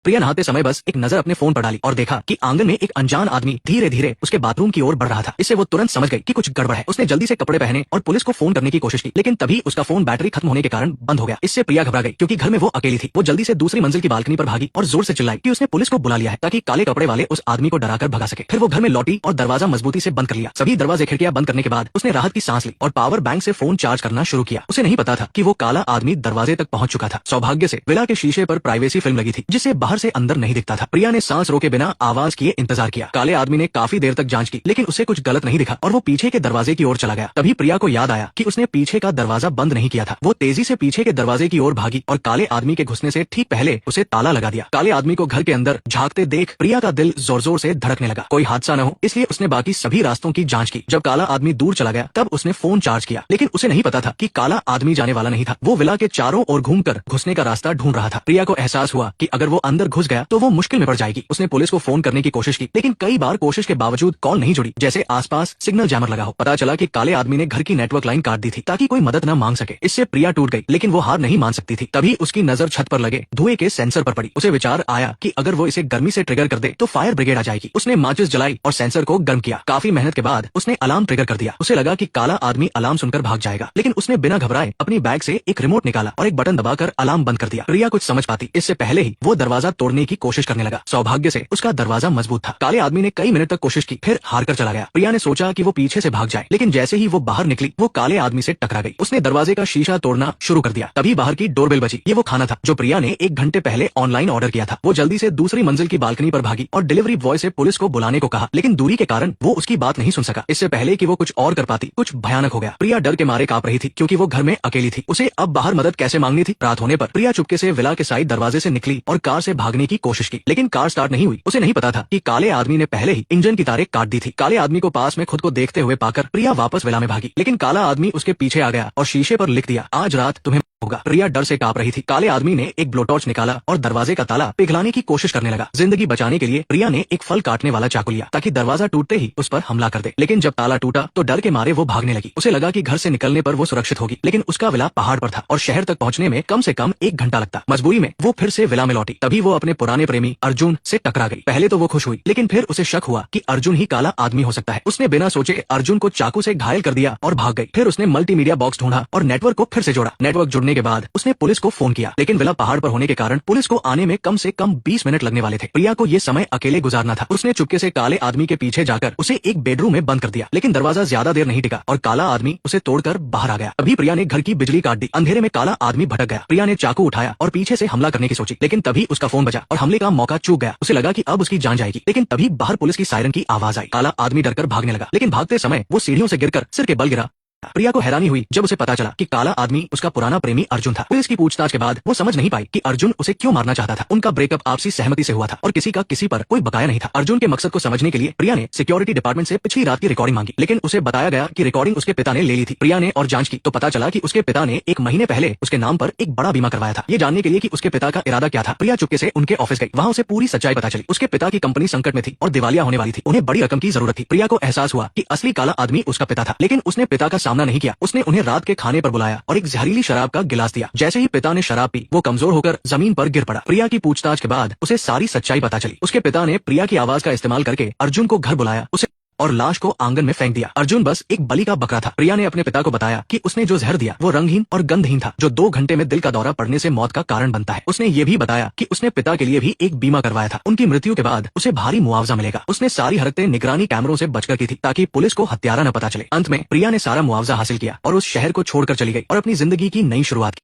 प्रिया नहाते समय बस एक नजर अपने फोन पर डाली और देखा कि आंगन में एक अनजान आदमी धीरे धीरे उसके बाथरूम की ओर बढ़ रहा था। इससे वो तुरंत समझ गई कि कुछ गड़बड़ है। उसने जल्दी से कपड़े पहने और पुलिस को फोन करने की कोशिश की, लेकिन तभी उसका फोन बैटरी खत्म होने के कारण बंद हो गया। इससे प्रिया घबरा गई क्योंकि घर में वो अकेली थी। वो जल्दी से दूसरी मंजिल की बालकनी पर भागी और जोर से चिल्लाई कि उसने पुलिस को बुला लिया है ताकि काले कपड़े वाले उस आदमी को डराकर भगा सके। फिर वो घर में लौटी और दरवाजा मजबूती से बंद कर लिया। सभी दरवाजे खिड़कियां बंद करने के बाद उसने राहत की सांस ली और पावर बैंक से फोन चार्ज करना शुरू किया। उसे नहीं पता था कि वो काला आदमी दरवाजे तक पहुंच चुका था। सौभाग्य से विला के शीशे पर प्राइवेसी फिल्म लगी थी जिससे बाहर से अंदर नहीं दिखता था। प्रिया ने सांस रोके बिना आवाज किए इंतजार किया। काले आदमी ने काफी देर तक जांच की, लेकिन उसे कुछ गलत नहीं दिखा और वो पीछे के दरवाजे की ओर चला गया। तभी प्रिया को याद आया कि उसने पीछे का दरवाजा बंद नहीं किया था। वो तेजी से पीछे के दरवाजे की ओर भागी और काले आदमी के घुसने से ठीक पहले उसे ताला लगा दिया। काले आदमी को घर के अंदर झांकते देख प्रिया का दिल जोर जोर से धड़कने लगा। कोई हादसा न हो इसलिए उसने बाकी सभी रास्तों की जांच की। जब काला आदमी दूर चला गया तब उसने फोन चार्ज किया, लेकिन उसे नहीं पता था कि काला आदमी जाने वाला नहीं था। वो विला के चारों ओर घूमकर घुसने का रास्ता ढूंढ रहा था। प्रिया को एहसास हुआ कि अगर वो अंदर घुस गया तो वो मुश्किल में पड़ जाएगी। उसने पुलिस को फोन करने की कोशिश की, लेकिन कई बार कोशिश के बावजूद कॉल नहीं जुड़ी, जैसे आसपास सिग्नल जैमर लगा हो। पता चला कि काले आदमी ने घर की नेटवर्क लाइन काट दी थी ताकि कोई मदद न मांग सके। इससे प्रिया टूट गई, लेकिन वो हार नहीं मान सकती थी। तभी उसकी नजर छत पर लगे धुएं के सेंसर पर पड़ी। उसे विचार आया कि अगर वो इसे गर्मी से ट्रिगर कर दे तो फायर ब्रिगेड आ जाएगी। उसने माचिस जलाई और सेंसर को गर्म किया। काफी मेहनत के बाद उसने अलार्म ट्रिगर कर दिया। उसे लगा कि काला आदमी अलार्म सुनकर भाग जाएगा, लेकिन उसने बिना घबराए अपनी बैग से एक रिमोट निकाला और एक बटन दबाकर अलार्म बंद कर दिया। प्रिया कुछ समझ पाती इससे पहले ही वो दरवाजा तोड़ने की कोशिश करने लगा। सौभाग्य से उसका दरवाजा मजबूत था। काले आदमी ने कई मिनट तक कोशिश की, फिर हार कर चला गया। प्रिया ने सोचा कि वो पीछे से भाग जाए, लेकिन जैसे ही वो बाहर निकली वो काले आदमी से टकरा गई। उसने दरवाजे का शीशा तोड़ना शुरू कर दिया। तभी बाहर की डोरबेल बजी। ये वो खाना था जो प्रिया ने 1 घंटे पहले ऑनलाइन ऑर्डर किया था। वो जल्दी से दूसरी मंजिल की बालकनी पर भागी और डिलीवरी बॉय से पुलिस को बुलाने को कहा, लेकिन दूरी के कारण वो उसकी बात नहीं सुन सका। इससे पहले कि वो कुछ और कर पाती कुछ भयानक हो गया। प्रिया डर के मारे कांप रही थी क्योंकि वो घर में अकेली थी। उसे अब बाहर मदद कैसे मांगनी थी। रात होने पर प्रिया चुपके से विला के साइड दरवाजे से निकली और कार से भागने की कोशिश की, लेकिन कार स्टार्ट नहीं हुई। उसे नहीं पता था कि काले आदमी ने पहले ही इंजन की तारें काट दी थी। काले आदमी को पास में खुद को देखते हुए पाकर प्रिया वापस विला में भागी, लेकिन काला आदमी उसके पीछे आ गया और शीशे पर लिख दिया, आज रात तुम्हें होगा। प्रिया डर से कांप रही थी। काले आदमी ने एक ब्लोटॉर्च निकाला और दरवाजे का ताला पिघलाने की कोशिश करने लगा। जिंदगी बचाने के लिए प्रिया ने एक फल काटने वाला चाकू लिया ताकि दरवाजा टूटते ही उस पर हमला कर दे, लेकिन जब ताला टूटा तो डर के मारे वो भागने लगी। उसे लगा कि घर से निकलने पर वो सुरक्षित होगी, लेकिन उसका विला पहाड़ पर था और शहर तक पहुंचने में कम से कम 1 घंटा लगता। मजबूरी में वो फिर से विला में लौटी। तभी वो अपने पुराने प्रेमी अर्जुन से टकरा गई। पहले तो वो खुश हुई, लेकिन फिर उसे शक हुआ कि अर्जुन ही काला आदमी हो सकता है। उसने बिना सोचे अर्जुन को चाकू से घायल कर दिया और भाग गई। फिर उसने मल्टीमीडिया बॉक्स ढूंढा और नेटवर्क को फिर से जोड़ा। नेटवर्क जुड़ने के बाद उसने पुलिस को फोन किया, लेकिन विला पहाड़ पर होने के कारण पुलिस को आने में कम से कम 20 मिनट लगने वाले थे। प्रिया को ये समय अकेले गुजारना था। उसने चुपके से काले आदमी के पीछे जाकर उसे एक बेडरूम में बंद कर दिया, लेकिन दरवाजा ज्यादा देर नहीं टिका और काला आदमी उसे तोड़कर बाहर आ गया। अभी प्रिया ने घर की बिजली काट दी। अंधेरे में काला आदमी भटक गया। प्रिया ने चाकू उठाया और पीछे से हमला करने की सोची, लेकिन तभी उसका फोन बजा और हमले का मौका चूक गया। उसे लगा कि अब उसकी जान जाएगी, लेकिन तभी बाहर पुलिस की सायरन की आवाज आई। काला आदमी डरकर भागने लगा, लेकिन भागते समय वो सीढ़ियों से गिरकर सिर के बल गिरा। प्रिया को हैरानी हुई जब उसे पता चला कि काला आदमी उसका पुराना प्रेमी अर्जुन था। पुलिस की पूछताछ के बाद वो समझ नहीं पाई कि अर्जुन उसे क्यों मारना चाहता था। उनका ब्रेकअप आपसी सहमति से हुआ था और किसी का किसी पर कोई बकाया नहीं था। अर्जुन के मकसद को समझने के लिए प्रिया ने सिक्योरिटी डिपार्टमेंट से पिछली रात की रिकॉर्डिंग मांगी, लेकिन उसे बताया गया कि रिकॉर्डिंग उसके पिता ने ले ली थी। प्रिया ने और जांच की तो पता चला कि उसके पिता ने 1 महीने पहले उसके नाम पर एक बड़ा बीमा करवाया था। ये जानने के लिए कि उसके पिता का इरादा क्या था, प्रिया चुपके से उनके ऑफिस गई। वहाँ उसे पूरी सच्चाई पता चली। उसके पिता की कंपनी संकट में थी और दिवालिया होने वाली थी। उन्हें बड़ी रकम की जरूरत थी। प्रिया को एहसास हुआ कि असली काला आदमी उसका पिता था, लेकिन उसने पिता का सामना नहीं किया। उसने उन्हें रात के खाने पर बुलाया और एक जहरीली शराब का गिलास दिया। जैसे ही पिता ने शराब पी वो कमजोर होकर जमीन पर गिर पड़ा। प्रिया की पूछताछ के बाद उसे सारी सच्चाई पता चली। उसके पिता ने प्रिया की आवाज का इस्तेमाल करके अर्जुन को घर बुलाया उसे और लाश को आंगन में फेंक दिया। अर्जुन बस एक बलि का बकरा था। प्रिया ने अपने पिता को बताया कि उसने जो जहर दिया वो रंगहीन और गंधहीन था, जो 2 घंटे में दिल का दौरा पड़ने से मौत का कारण बनता है। उसने ये भी बताया कि उसने पिता के लिए भी एक बीमा करवाया था। उनकी मृत्यु के बाद उसे भारी मुआवजा मिलेगा। उसने सारी हरकतें निगरानी कैमरों से बचकर की थी ताकि पुलिस को हत्यारा न पता चले। अंत में प्रिया ने सारा मुआवजा हासिल किया और उस शहर को छोड़कर चली गई और अपनी जिंदगी की नई शुरुआत की।